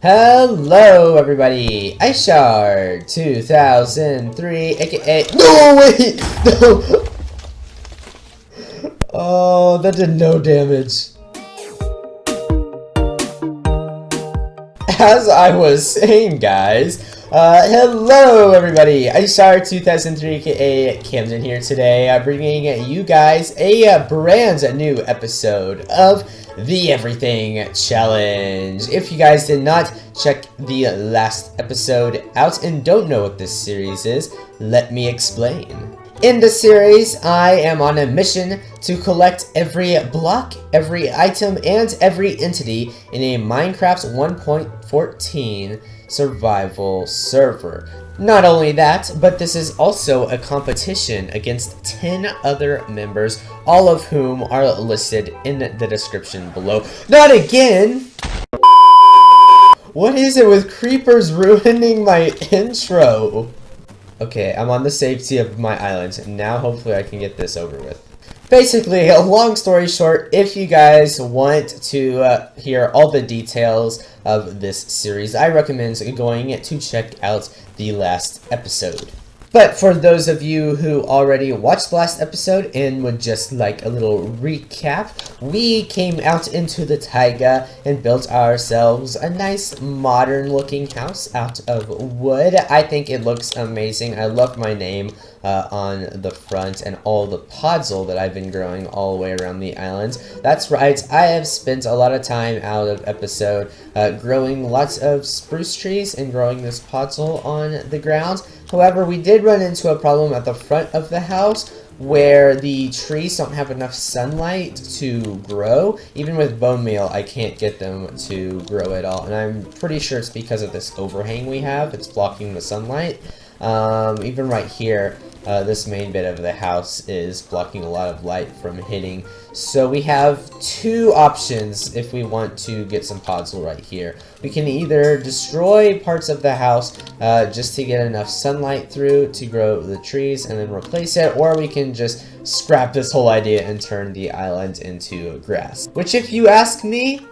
Hello everybody, iShard 2003 aka no wait no. Oh, that did no damage. As I was saying, guys, hello everybody, iShard 2003 aka Camden here today, bringing you guys a brand new episode of the Everything Challenge. If you guys did not check the last episode out and don't know what this series is, let me explain. In this series, I am on a mission to collect every block, every item, and every entity in a Minecraft 1.14 survival server. Not only that, but this is also a competition against 10 other members, all of whom are listed in the description below. Not again! What is it with creepers ruining my intro? Okay, I'm on the safety of my island, and now hopefully I can get this over with. Basically, a long story short, if you guys want to hear all the details of this series, I recommend going to check out the last episode. But for those of you who already watched the last episode and would just like a little recap, we came out into the taiga and built ourselves a nice modern looking house out of wood. I think it looks amazing. I love my name on the front and all the podzol that I've been growing all the way around the island. That's right, I have spent a lot of time out of episode growing lots of spruce trees and growing this podzol on the ground. However, we did run into a problem at the front of the house where the trees don't have enough sunlight to grow. Even with bone meal, I can't get them to grow at all. And I'm pretty sure it's because of this overhang we have. It's blocking the sunlight. Even right here, this main bit of the house is blocking a lot of light from hitting. So we have two options if we want to get some podzol right here. We can either destroy parts of the house just to get enough sunlight through to grow the trees and then replace it, or we can just scrap this whole idea and turn the island into grass. Which, if you ask me,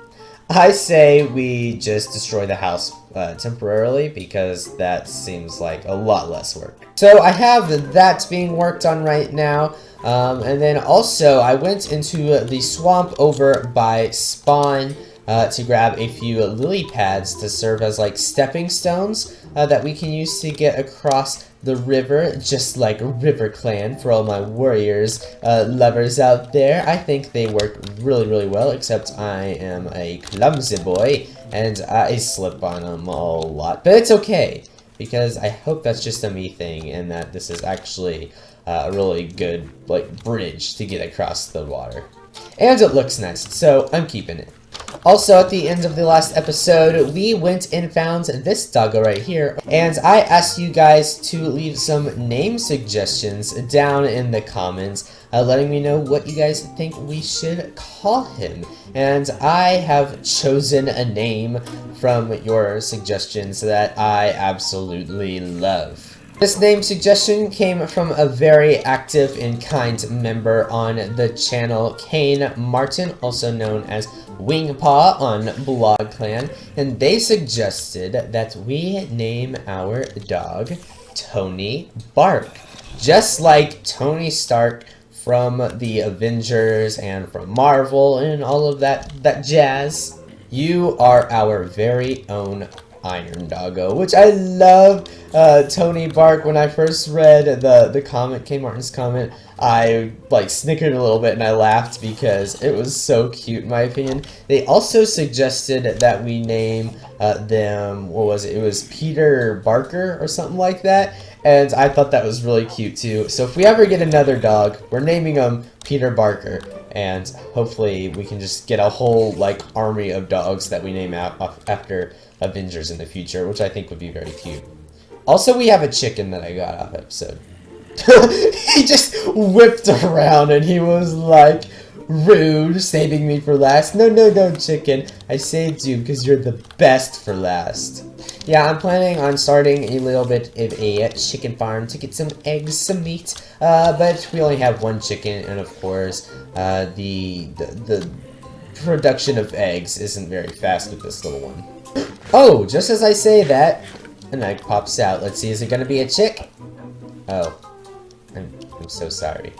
I say we just destroy the house temporarily, because that seems like a lot less work. So I have that being worked on right now. And then also I went into the swamp over by spawn to grab a few lily pads to serve as like stepping stones that we can use to get across the river, just like River Clan for all my warriors lovers out there. I think they work really well, except I am a clumsy boy and I slip on them a lot. But it's okay, because I hope that's just a me thing and that this is actually a really good like bridge to get across the water. And it looks nice, so I'm keeping it. Also, at the end of the last episode, we went and found this doggo right here, and I asked you guys to leave some name suggestions down in the comments, letting me know what you guys think we should call him. And I have chosen a name from your suggestions that I absolutely love. This name suggestion came from a very active and kind member on the channel, Kane Martin, also known as Wingpaw on Blog Clan, and they suggested that we name our dog Tony Bark, just like Tony Stark from the Avengers and from Marvel and all of that jazz. You are our very own Iron Doggo, which I love. Tony Bark, when I first read the comment, Kane Martin's comment, I like snickered a little bit and I laughed because it was so cute in my opinion. They also suggested that we name them, what was it? It was Peter Barker or something like that, and I thought that was really cute too. So if we ever get another dog, we're naming him Peter Barker, and hopefully we can just get a whole like army of dogs that we name out after Avengers in the future, which I think would be very cute. Also, we have a chicken that I got off episode. He just whipped around and he was like rude, saving me for last. No, chicken. I saved you because you're the best for last. Yeah, I'm planning on starting a little bit of a chicken farm to get some eggs, some meat, but we only have one chicken, and of course, the production of eggs isn't very fast with this little one. Oh, just as I say that, an egg pops out. Let's see, is it gonna be a chick? Oh, I'm so sorry.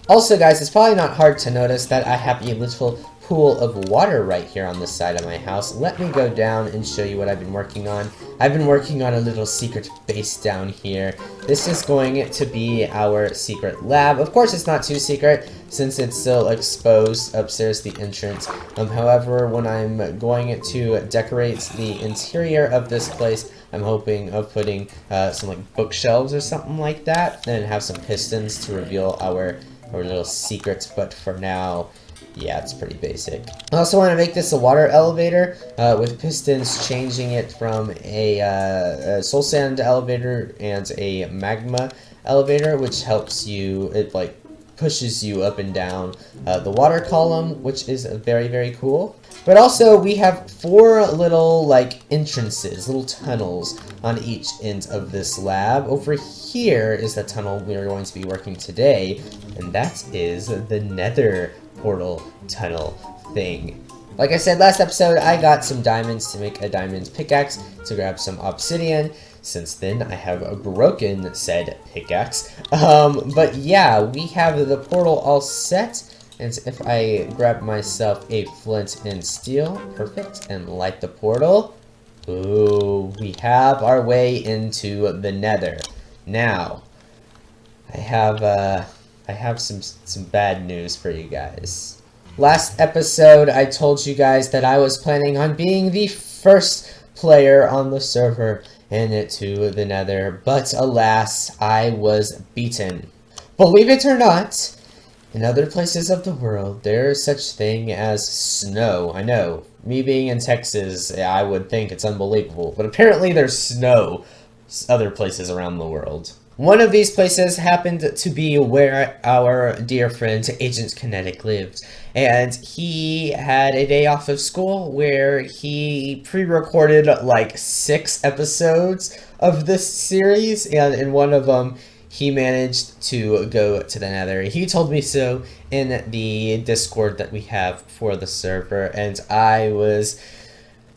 Also, guys, it's probably not hard to notice that I have a little pool of water right here on the side of my house. Let me go down and show you what I've been working on. I've been working on a little secret base down here. This is going to be our secret lab. Of course, it's not too secret since it's still exposed upstairs the entrance. However, when I'm going to decorate the interior of this place, I'm hoping of putting some like bookshelves or something like that, and have some pistons to reveal our little secrets. But for now, yeah, it's pretty basic. I also want to make this a water elevator with pistons, changing it from a soul sand elevator and a magma elevator, which helps you, it like pushes you up and down the water column, which is very, very cool. But also, we have 4 little like entrances, little tunnels on each end of this lab. Over here is the tunnel we are going to be working today, and that is the Nether portal tunnel thing. Like I said last episode, I got some diamonds to make a diamond pickaxe to grab some obsidian. Since then, I have broken said pickaxe. But yeah, we have the portal all set. And if I grab myself a flint and steel, perfect, and light the portal, ooh, we have our way into the Nether. Now, I have some bad news for you guys. Last episode, I told you guys that I was planning on being the first player on the server into the Nether, but alas, I was beaten. Believe it or not, in other places of the world, there is such thing as snow. I know, me being in Texas, I would think it's unbelievable, but apparently there's snow other places around the world. One of these places happened to be where our dear friend AgentKinetic lived, and he had a day off of school where he pre-recorded like 6 episodes of this series, and in one of them he managed to go to the Nether. He told me so in the Discord that we have for the server, and I was,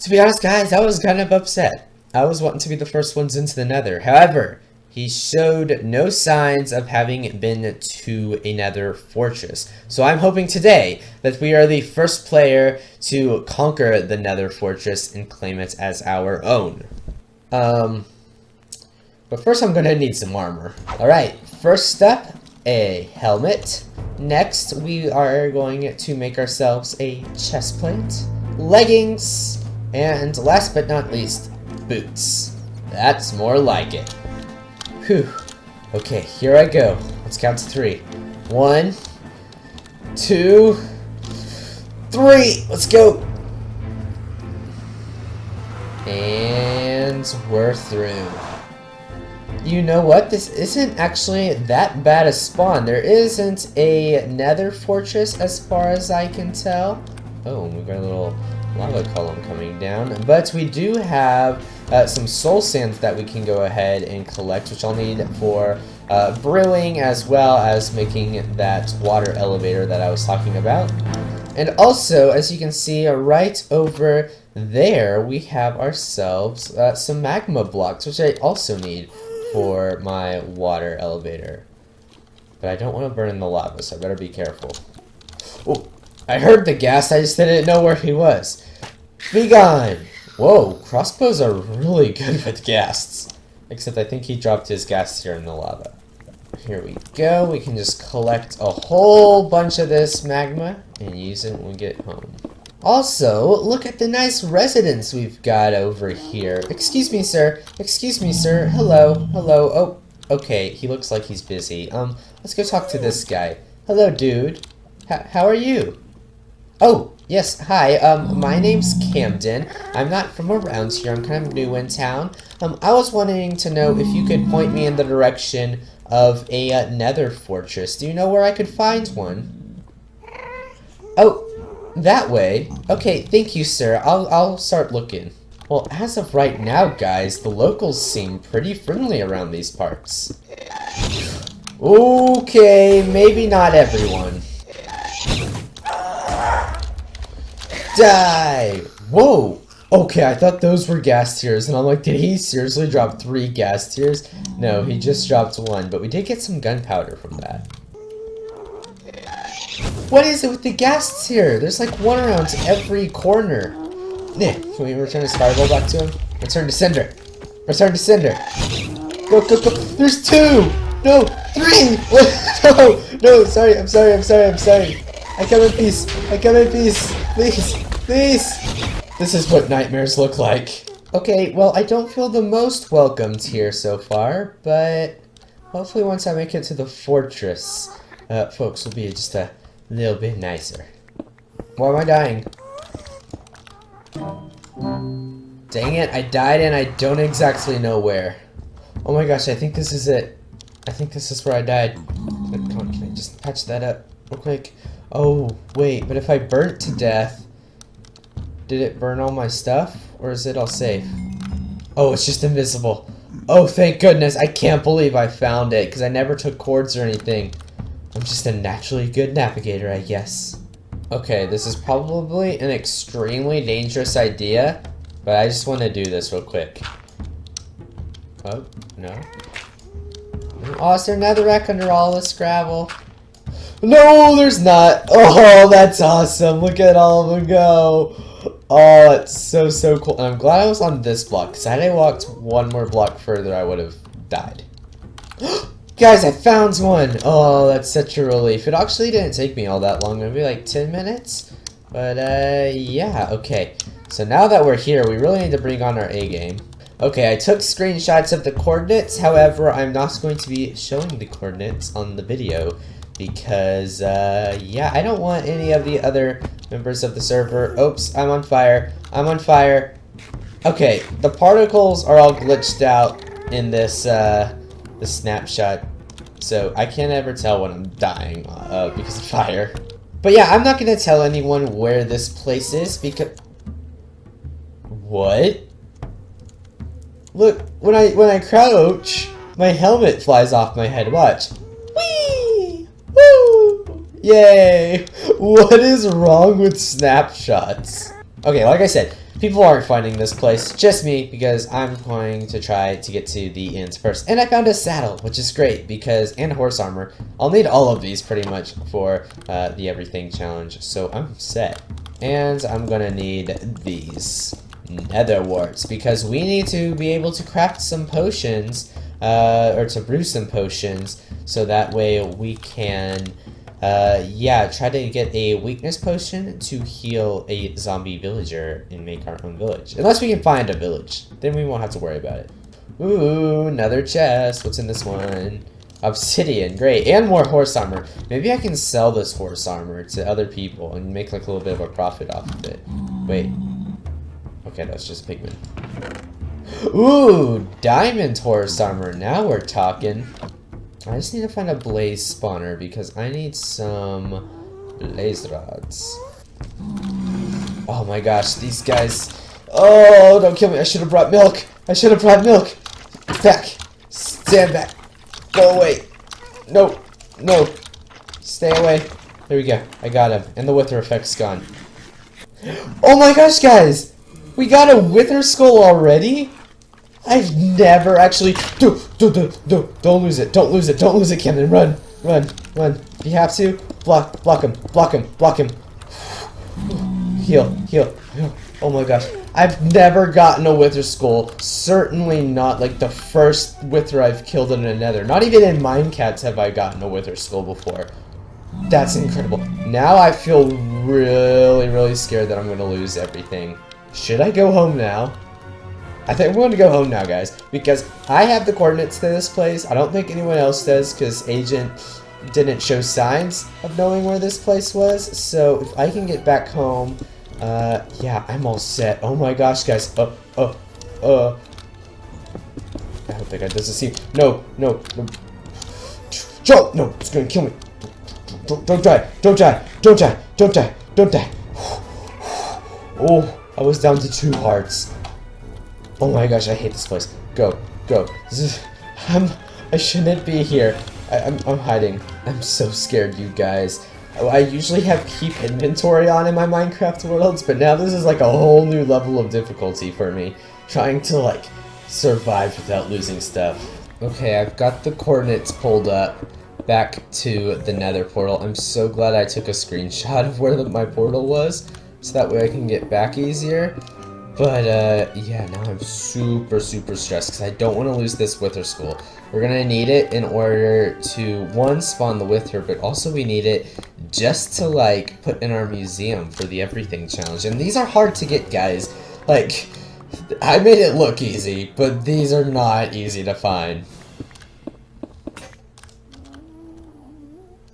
to be honest guys, I was kind of upset. I was wanting to be the first ones into the Nether. However, he showed no signs of having been to a Nether fortress. So I'm hoping today that we are the first player to conquer the Nether fortress and claim it as our own. But first I'm gonna need some armor. Alright, first step, a helmet. Next, we are going to make ourselves a chest plate, leggings, and last but not least, boots. That's more like it. Whew. Okay, here I go. Let's count to 3. 1, 2, 3. Let's go. And we're through. You know what? This isn't actually that bad a spawn. There isn't a Nether fortress as far as I can tell. Oh, we've got a little lava column coming down. But we do have some soul sands that we can go ahead and collect, which I'll need for brewing as well as making that water elevator that I was talking about. And also, as you can see right over there, we have ourselves some magma blocks, which I also need for my water elevator. But I don't want to burn in the lava, so I better be careful. Oh, I heard the ghast, I just didn't know where he was. Be gone! Whoa, crossbows are really good with ghasts. Except I think he dropped his ghast here in the lava. Here we go, we can just collect a whole bunch of this magma and use it when we get home. Also, look at the nice residence we've got over here. Excuse me, sir. Excuse me, sir. Hello. Hello. Oh, okay. He looks like he's busy. Let's go talk to this guy. Hello, dude. How are you? Oh, yes. Hi. My name's Camden. I'm not from around here. I'm kind of new in town. I was wanting to know if you could point me in the direction of a Nether fortress. Do you know where I could find one? Oh. That way? Okay, thank you, sir. I'll start looking. Well, as of right now, guys, the locals seem pretty friendly around these parts. Okay, maybe not everyone. Die! Whoa! Okay, I thought those were gas tiers, and I'm like, did he seriously drop 3 gas tiers? No, he just dropped 1, but we did get some gunpowder from that. What is it with the gas tier? There's like 1 around every corner. Nah, can we return his fireball back to him? Return to sender. Return to sender. Go, go, go. There's 2! No, 3! No, no, sorry, I'm sorry. I come in peace. I come in peace. Please, please. This is what nightmares look like. Okay, well, I don't feel the most welcomed here so far, but hopefully once I make it to the fortress, folks will be just a little bit nicer. Why am I dying? Dang it, I died and I don't exactly know where. Oh my gosh, I think this is it. I think this is where I died. Come on, can I just patch that up real quick? Oh, wait, but if I burnt to death, did it burn all my stuff? Or is it all safe? Oh, it's just invisible. Oh, thank goodness. I can't believe I found it, because I never took cords or anything. I'm just a naturally good navigator, I guess. Okay, this is probably an extremely dangerous idea, but I just want to do this real quick. Oh, no. Oh, is there netherrack under all this gravel? No, there's not. Oh, that's awesome. Look at all of them go. Oh, it's so, so cool. And I'm glad I was on this block, because had I walked 1 more block further, I would have died. Guys, I found one. Oh, that's such a relief. It actually didn't take me all that long, maybe like 10 minutes. But, yeah, okay. So now that we're here, we really need to bring on our A game. Okay, I took screenshots of the coordinates. However, I'm not going to be showing the coordinates on the video because, yeah, I don't want any of the other members of the server. Oops, I'm on fire. I'm on fire. Okay, the particles are all glitched out in this, the snapshot. So I can't ever tell when I'm dying because of fire. But yeah, I'm not going to tell anyone where this place is because... What? Look, when I crouch, my helmet flies off my head. Watch. Whee! Woo! Yay! What is wrong with snapshots? Okay, like I said, people aren't finding this place, just me, because I'm going to try to get to the ends first. And I found a saddle, which is great, because, and horse armor. I'll need all of these pretty much for the Everything Challenge, so I'm set. And I'm gonna need these nether warts, because we need to be able to craft some potions, or to brew some potions, so that way we can, yeah, try to get a weakness potion to heal a zombie villager and make our own village. Unless we can find a village, then we won't have to worry about it. Ooh, another chest. What's in this one? Obsidian, great, and more horse armor. Maybe I can sell this horse armor to other people and make like a little bit of a profit off of it. Wait. Okay, that's just pigment. Ooh, diamond horse armor. Now we're talking. I just need to find a blaze spawner because I need some blaze rods. Oh my gosh, these guys. Oh, don't kill me. I should have brought milk. I should have brought milk. Back. Stand back. Go away. No. No. Stay away. There we go. I got him. And the wither effect's gone. Oh my gosh, guys. We got a wither skull already? I've never actually... Don't lose it. Don't lose it. Don't lose it, Camden. Run. Run. Run. If you have to, block him. Block him. Block him. Heal. Heal. Oh my gosh. I've never gotten a wither skull. Certainly not like the first wither I've killed in a nether. Not even in Minecats have I gotten a wither skull before. That's incredible. Now I feel really, really scared that I'm going to lose everything. Should I go home now? I think I'm going to go home now, guys, because I have the coordinates to this place. I don't think anyone else does, because Agent didn't show signs of knowing where this place was. So if I can get back home, yeah, I'm all set. Oh my gosh, guys. I hope that guy doesn't see me. No. Joe, no, it's gonna kill me. Don't die. Oh, I was down to 2 hearts. Oh my gosh, I hate this place. Go. This is, I shouldn't be here. I'm hiding. I'm so scared, you guys. I usually have keep inventory on in my Minecraft worlds, but now this is like a whole new level of difficulty for me, trying to like survive without losing stuff. Okay, I've got the coordinates pulled up back to the nether portal. I'm so glad I took a screenshot of where my portal was, so that way I can get back easier. But yeah, now I'm super stressed because I don't want to lose this Wither Skull. We're gonna need it in order to, one, spawn the Wither, but also we need it just to like put in our museum for the Everything Challenge. And these are hard to get, guys. Like, I made it look easy, but these are not easy to find.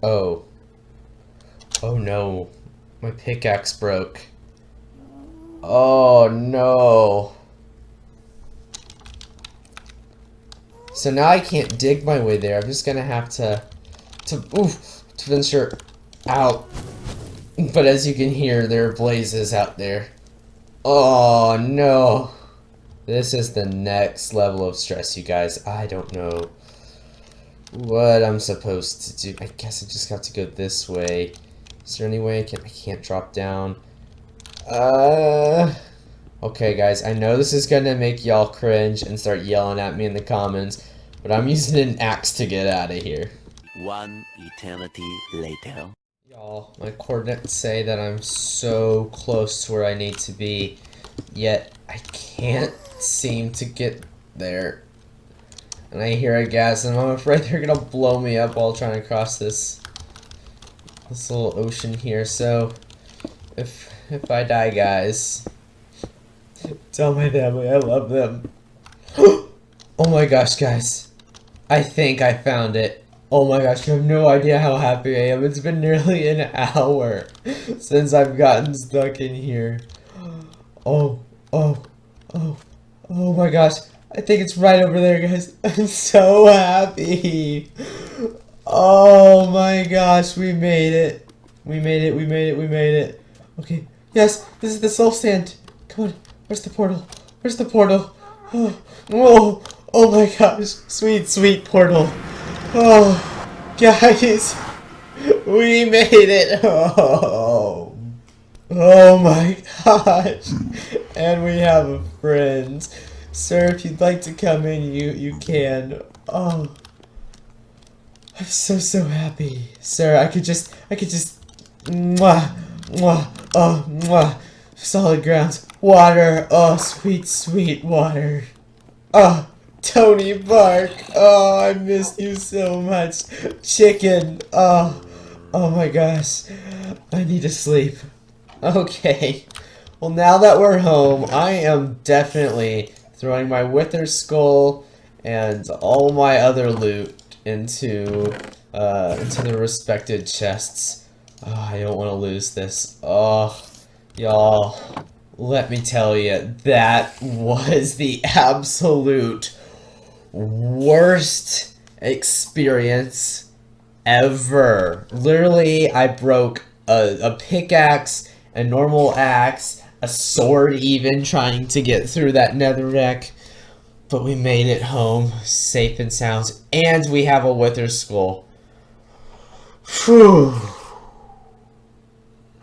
Oh. Oh no. My pickaxe broke. Oh no. So now I can't dig my way there. I'm just gonna have to venture out. But as you can hear, there are blazes out there. Oh no. This is the next level of stress, you guys. I don't know what I'm supposed to do. I guess I just got to go this way. Is there any way I can't drop down? Okay guys, I know this is gonna make y'all cringe and start yelling at me in the comments, but I'm using an axe to get out of here. One eternity later. Y'all, my coordinates say that I'm so close to where I need to be, yet I can't seem to get there. And I hear a gas and I'm afraid they're gonna blow me up while trying to cross this little ocean here. So if I die, guys, tell my family I love them. Oh my gosh, guys, I think I found it. Oh my gosh, you have no idea how happy I am. It's been nearly an hour since I've gotten stuck in here. Oh my gosh, I think it's right over there, guys. I'm so happy. Oh my gosh, we made it. We made it. Okay, yes, this is the soul stand. Come on, where's the portal? Oh, whoa, oh my gosh, sweet portal. Oh, guys, we made it. Oh my gosh, and we have a friend. Sir, if you'd like to come in, you can. Oh, I'm so happy. Sir, I could just mwah, oh, mwah, solid grounds, water, oh, sweet water. Oh, Tony Bark, oh, I missed you so much. Chicken, oh my gosh, I need to sleep. Okay, well now that we're home, I am definitely throwing my Wither Skull and all my other loot into the respected chests. Oh, I don't want to lose this. Oh, y'all, let me tell you, that was the absolute worst experience ever. Literally, I broke a pickaxe, a normal axe, a sword even, trying to get through that netherrack. But we made it home, safe and sound, and we have a Wither Skull. Phew.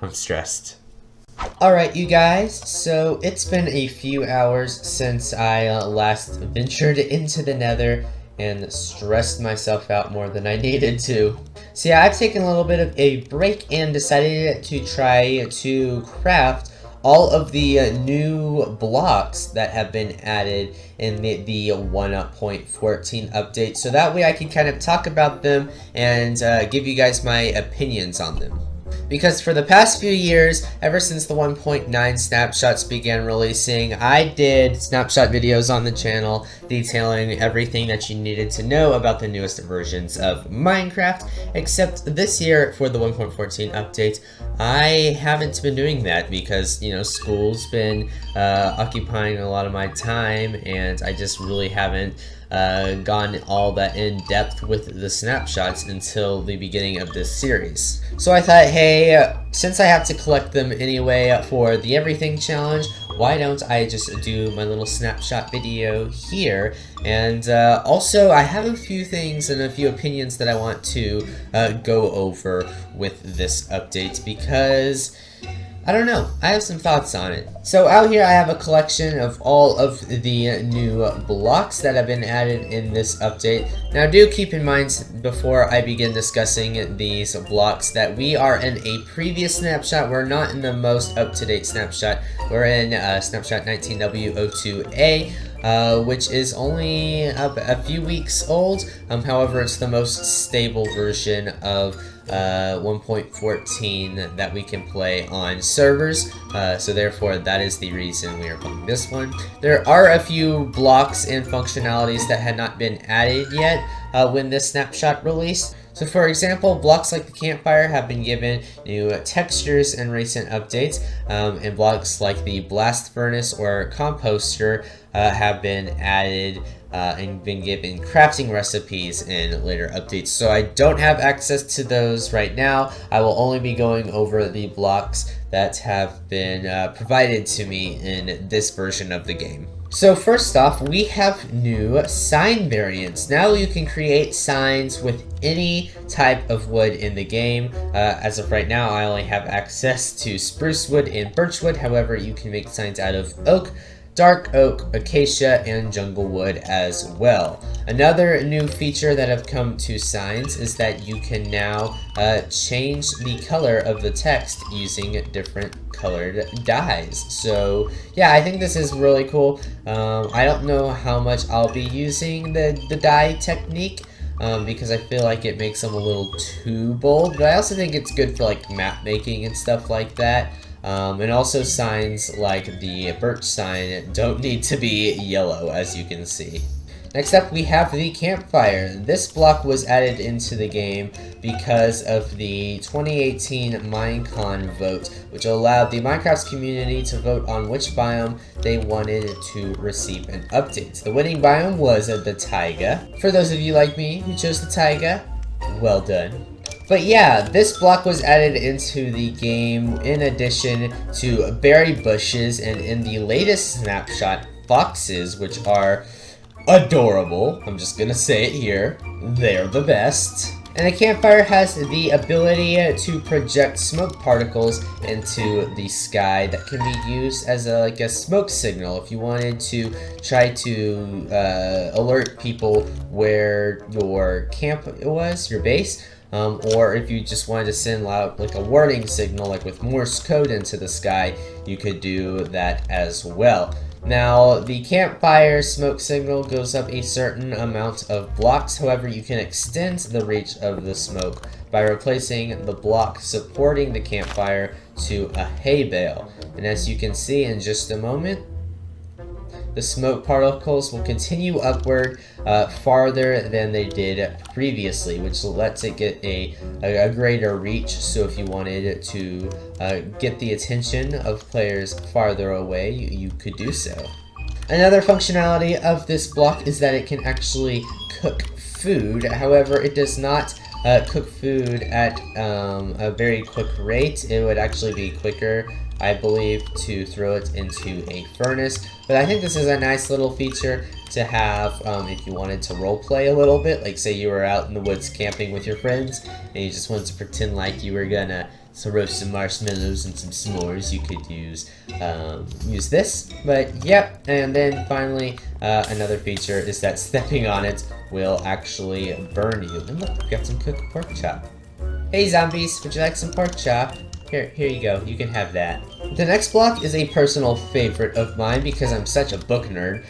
I'm stressed. Alright, you guys, so it's been a few hours since I last ventured into the nether and stressed myself out more than I needed to. So yeah, I've taken a little bit of a break and decided to try to craft all of the new blocks that have been added in the 1.14 update, so that way I can kind of talk about them and give you guys my opinions on them. Because for the past few years, ever since the 1.9 snapshots began releasing, I did snapshot videos on the channel detailing everything that you needed to know about the newest versions of Minecraft, except this year for the 1.14 update, I haven't been doing that because, you know, school's been occupying a lot of my time, and I just really haven't gone all that in depth with the snapshots until the beginning of this series. So I thought, hey, hey, since I have to collect them anyway for the Everything Challenge, why don't I just do my little snapshot video here? And also, I have a few things and a few opinions that I want to go over with this update because I don't know, I have some thoughts on it. So out here I have a collection of all of the new blocks that have been added in this update. Now do keep in mind before I begin discussing these blocks that we are in a previous snapshot. We're not in the most up-to-date snapshot. We're in snapshot 19W02A. Which is only a few weeks old. However, it's the most stable version of 1.14 that we can play on servers. So therefore, that is the reason we are playing this one. There are a few blocks and functionalities that had not been added yet when this snapshot released. So for example, blocks like the campfire have been given new textures in recent updates, and blocks like the blast furnace or composter have been added and been given crafting recipes in later updates. So I don't have access to those right now. I will only be going over the blocks that have been provided to me in this version of the game. So first off, we have new sign variants. Now you can create signs with any type of wood in the game. As of right now, I only have access to spruce wood and birch wood. However, you can make signs out of oak, dark oak, acacia, and jungle wood as well. Another new feature that have come to signs is that you can now change the color of the text using different colored dyes. So yeah, I think this is really cool. I don't know how much I'll be using the dye technique because I feel like it makes them a little too bold, but I also think it's good for like map making and stuff like that. And also signs like the birch sign don't need to be yellow, as you can see. Next up, we have the campfire. This block was added into the game because of the 2018 Minecon vote, which allowed the Minecraft community to vote on which biome they wanted to receive an update. The winning biome was the taiga. For those of you like me who chose the taiga, well done. But yeah, this block was added into the game in addition to berry bushes, and in the latest snapshot, foxes, which are adorable. I'm just gonna say it here. They're the best. And the campfire has the ability to project smoke particles into the sky that can be used as like a smoke signal if you wanted to try to alert people where your camp was, your base. Or if you just wanted to send out like a warning signal, like with Morse code into the sky, you could do that as well. Now, the campfire smoke signal goes up a certain amount of blocks. However, you can extend the reach of the smoke by replacing the block supporting the campfire to a hay bale. And as you can see in just a moment, the smoke particles will continue upward farther than they did previously, which lets it get a greater reach. So if you wanted to get the attention of players farther away, you could do so. Another functionality of this block is that it can actually cook food. However, it does not cook food at a very quick rate. It would actually be quicker, I believe, to throw it into a furnace. But I think this is a nice little feature to have if you wanted to roleplay a little bit. Like say you were out in the woods camping with your friends and you just wanted to pretend like you were gonna roast some marshmallows and some s'mores, you could use this. But yep, and then finally another feature is that stepping on it will actually burn you. And look, we got some cooked pork chop. Hey zombies, would you like some pork chop? Here you go, you can have that. The next block is a personal favorite of mine because I'm such a book nerd.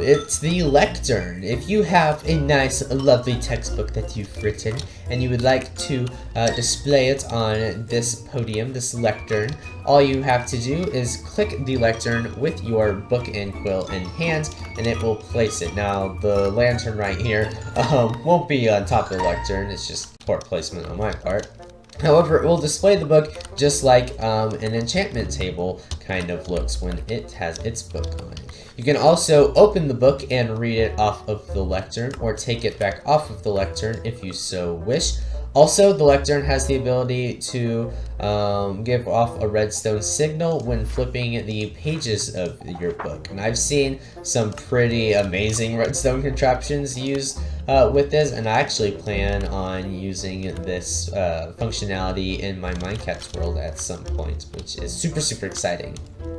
It's the lectern. If you have a nice, lovely textbook that you've written and you would like to display it on this podium, this lectern, all you have to do is click the lectern with your book and quill in hand and it will place it. Now, the lantern right here won't be on top of the lectern, it's just poor placement on my part. However, it will display the book just like an enchantment table kind of looks when it has its book on it. You can also open the book and read it off of the lectern or take it back off of the lectern if you so wish. Also, the lectern has the ability to give off a redstone signal when flipping the pages of your book. And I've seen some pretty amazing redstone contraptions used with this, and I actually plan on using this functionality in my Minecraft world at some point, which is super exciting.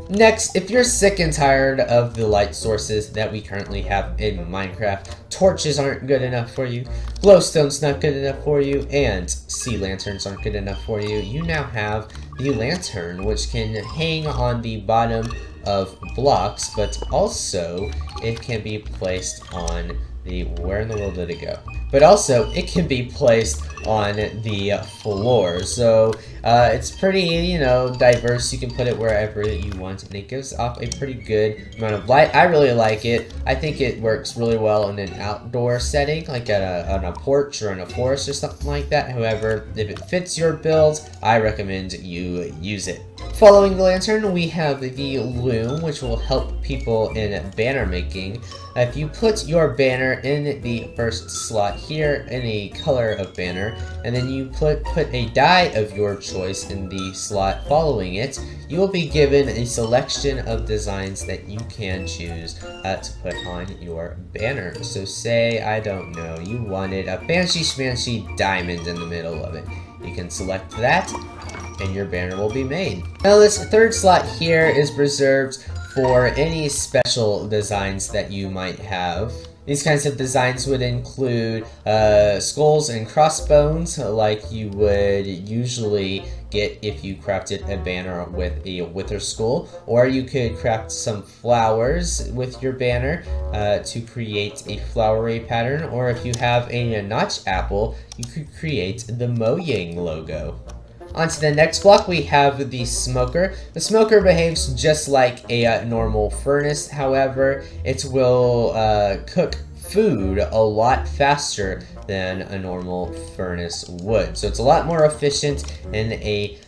Next, if you're sick and tired of the light sources that we currently have in Minecraft, torches aren't good enough for you, glowstone's not good enough for you, and sea lanterns aren't good enough for you, you now have the lantern, which can hang on the bottom of blocks, but also it can be placed on the, where in the world did it go? But also, it can be placed on the floor, so it's pretty, you know, diverse. You can put it wherever you want, and it gives off a pretty good amount of light. I really like it. I think it works really well in an outdoor setting, like on a porch or in a forest or something like that. However, if it fits your build, I recommend you use it. Following the lantern, we have the loom, which will help people in banner making. If you put your banner in the first slot here, any color of banner, and then you put a dye of your choice in the slot following it, you will be given a selection of designs that you can choose to put on your banner. So say, I don't know, you wanted a fancy schmancy diamond in the middle of it. You can select that, and your banner will be made. Now this third slot here is reserved for any special designs that you might have. These kinds of designs would include skulls and crossbones, like you would usually get if you crafted a banner with a wither skull, or you could craft some flowers with your banner to create a flowery pattern, or if you have a notch apple, you could create the Mojang logo. On to the next block, we have the smoker. The smoker behaves just like a normal furnace. However, it will cook food a lot faster than a normal furnace would. So it's a lot more efficient in a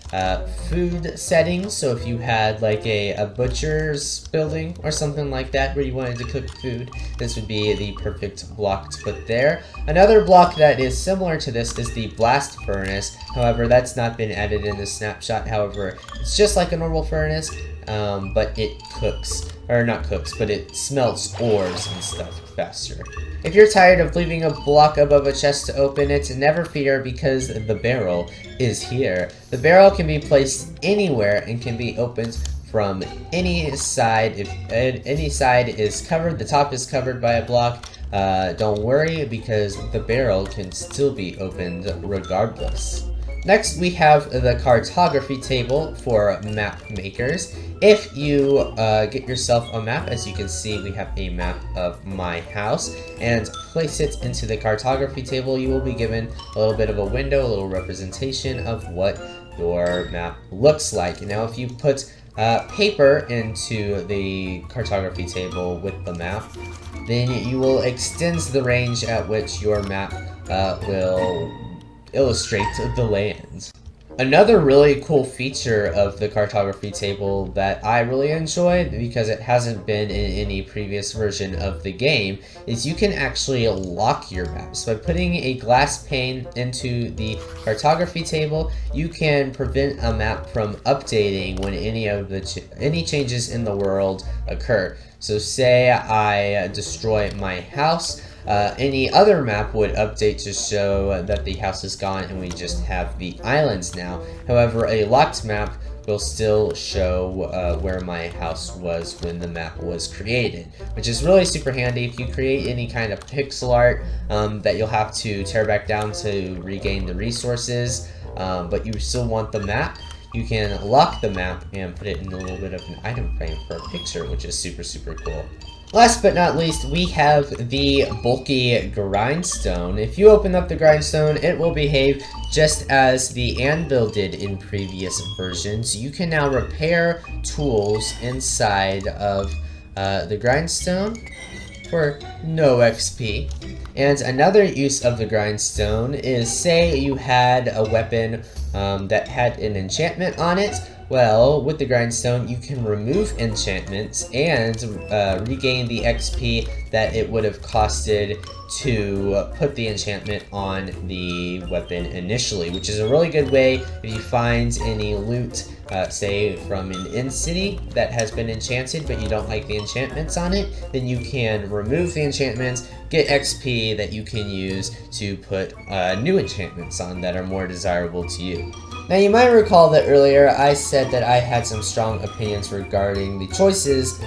food setting. So if you had like a butcher's building or something like that where you wanted to cook food, this would be the perfect block to put there. Another block that is similar to this is the blast furnace. However, that's not been added in the snapshot. However, it's just like a normal furnace, but it cooks, or not cooks, but it smelts ores and stuff faster. If you're tired of leaving a block above a chest to open it, never fear, because the barrel is here. The barrel can be placed anywhere and can be opened from any side. If any side is covered, the top is covered by a block, don't worry, because the barrel can still be opened regardless. Next, we have the cartography table for map makers. If you get yourself a map, as you can see, we have a map of my house, and place it into the cartography table, you will be given a little bit of a window, a little representation of what your map looks like. Now, if you put paper into the cartography table with the map, then you will extend the range at which your map will illustrate the land. Another really cool feature of the cartography table that I really enjoy, because it hasn't been in any previous version of the game, is you can actually lock your maps. By putting a glass pane into the cartography table, you can prevent a map from updating when any changes in the world occur. So say I destroy my house, any other map would update to show that the house is gone and we just have the islands now. However, a locked map will still show where my house was when the map was created, which is really super handy if you create any kind of pixel art that you'll have to tear back down to regain the resources, but you still want the map. You can lock the map and put it in a little bit of an item frame for a picture, which is super cool. Last but not least, we have the bulky grindstone. If you open up the grindstone, it will behave just as the anvil did in previous versions. You can now repair tools inside of the grindstone for no XP. And another use of the grindstone is, say you had a weapon that had an enchantment on it. Well, with the grindstone, you can remove enchantments and regain the XP that it would have costed to put the enchantment on the weapon initially, which is a really good way if you find any loot, say from an end city that has been enchanted but you don't like the enchantments on it, then you can remove the enchantments, get XP that you can use to put new enchantments on that are more desirable to you. Now you might recall that earlier I said that I had some strong opinions regarding the choices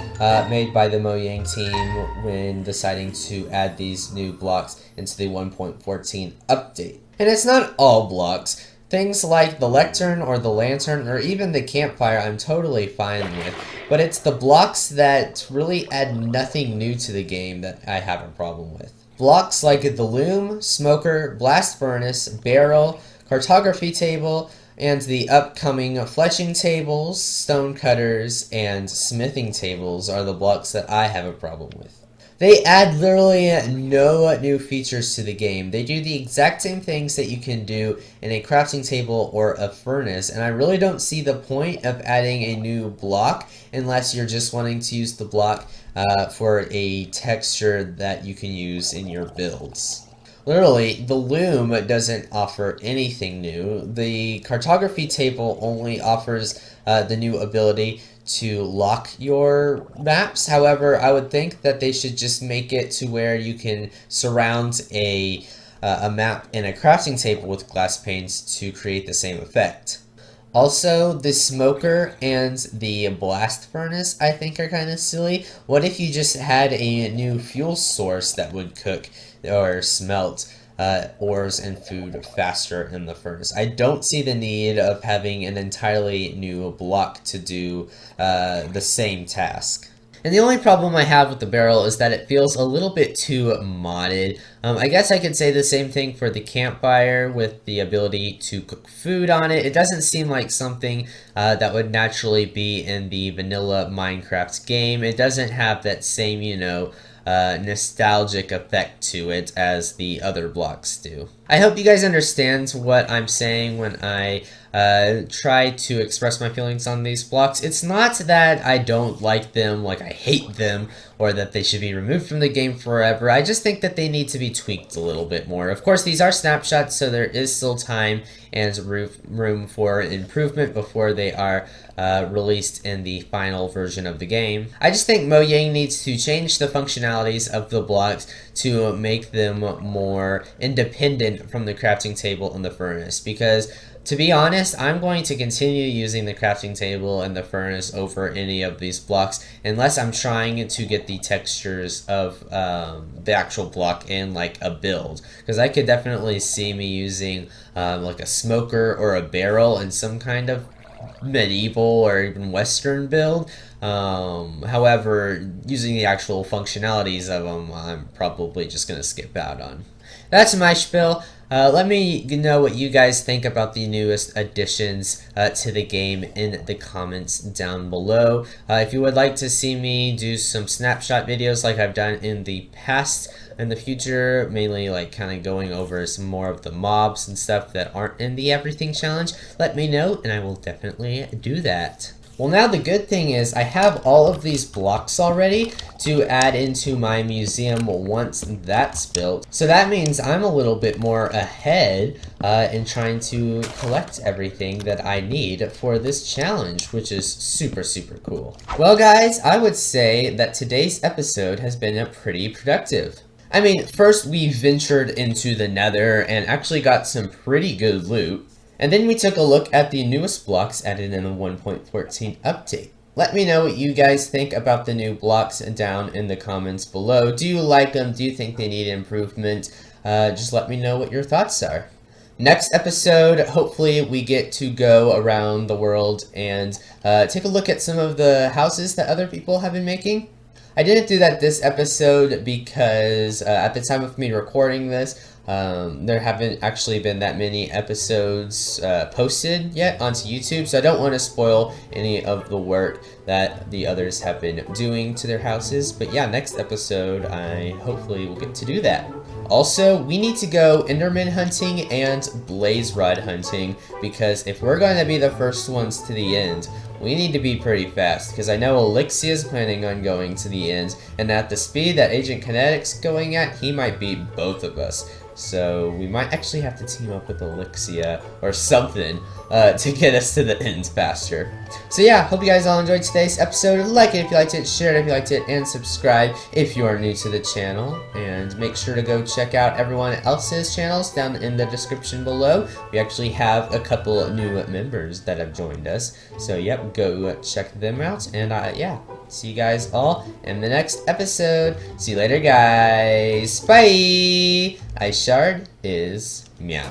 made by the Mojang team when deciding to add these new blocks into the 1.14 update. And it's not all blocks. Things like the lectern or the lantern or even the campfire I'm totally fine with, but it's the blocks that really add nothing new to the game that I have a problem with. Blocks like the loom, smoker, blast furnace, barrel, cartography table, and the upcoming fletching tables, stone cutters, and smithing tables are the blocks that I have a problem with. They add literally no new features to the game. They do the exact same things that you can do in a crafting table or a furnace, and I really don't see the point of adding a new block unless you're just wanting to use the block for a texture that you can use in your builds. Literally, the loom doesn't offer anything new. The cartography table only offers the new ability to lock your maps. However, I would think that they should just make it to where you can surround a map in a crafting table with glass panes to create the same effect. Also, the smoker and the blast furnace I think are kind of silly. What if you just had a new fuel source that would cook or smelt ores and food faster in the furnace? I don't see the need of having an entirely new block to do the same task. And the only problem I have with the barrel is that it feels a little bit too modded. I guess I could say the same thing for the campfire with the ability to cook food on it. It doesn't seem like something that would naturally be in the vanilla Minecraft game. It doesn't have that same, nostalgic effect to it as the other blocks do. I hope you guys understand what I'm saying when I try to express my feelings on these blocks. It's not that I don't like them, like I hate them, or that they should be removed from the game forever. I just think that they need to be tweaked a little bit more. Of course, these are snapshots, so there is still time and room for improvement before they are released in the final version of the game. I just think Mojang needs to change the functionalities of the blocks to make them more independent from the crafting table and the furnace, because to be honest, I'm going to continue using the crafting table and the furnace over any of these blocks unless I'm trying to get the textures of the actual block in like a build, because I could definitely see me using like a smoker or a barrel in some kind of medieval or even western build. However, using the actual functionalities of them, I'm probably just going to skip out on. That's my spiel. Let me know what you guys think about the newest additions to the game in the comments down below. If you would like to see me do some snapshot videos like I've done in the past, in the future, mainly like kind of going over some more of the mobs and stuff that aren't in the Everything Challenge, let me know and I will definitely do that. Well, now the good thing is I have all of these blocks already to add into my museum once that's built. So that means I'm a little bit more ahead in trying to collect everything that I need for this challenge, which is super, super cool. Well, guys, I would say that today's episode has been pretty productive. I mean, first we ventured into the Nether and actually got some pretty good loot. And then we took a look at the newest blocks added in the 1.14 update. Let me know what you guys think about the new blocks down in the comments below. Do you like them? Do you think they need improvement? Just let me know what your thoughts are. Next episode, hopefully we get to go around the world and take a look at some of the houses that other people have been making. I didn't do that this episode because at the time of me recording this, there haven't actually been that many episodes posted yet onto YouTube, so I don't want to spoil any of the work that the others have been doing to their houses. But yeah, next episode I hopefully will get to do that. Also, we need to go Enderman hunting and Blaze Rod hunting, because if we're going to be the first ones to the end, we need to be pretty fast, because I know Elixia is planning on going to the end, and at the speed that AgentKinetic's going at, he might beat both of us. So we might actually have to team up with Elixia or something to get us to the end faster. So yeah, hope you guys all enjoyed today's episode. Like it if you liked it, share it if you liked it, and subscribe if you are new to the channel. And make sure to go check out everyone else's channels down in the description below. We actually have a couple new members that have joined us. So yep, go check them out. And yeah, see you guys all in the next episode. See you later, guys. Bye. Shard is meow.